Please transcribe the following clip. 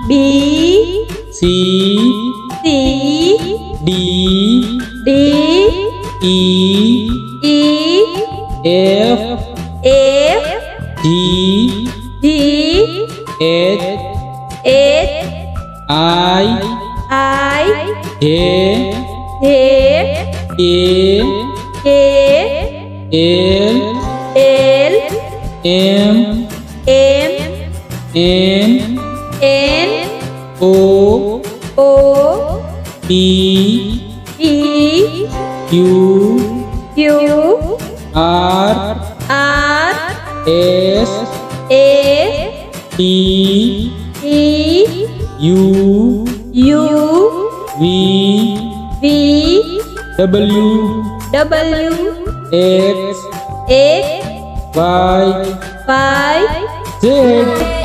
B C D E F G H I J K L M N O P Q R S T U V W X Y Z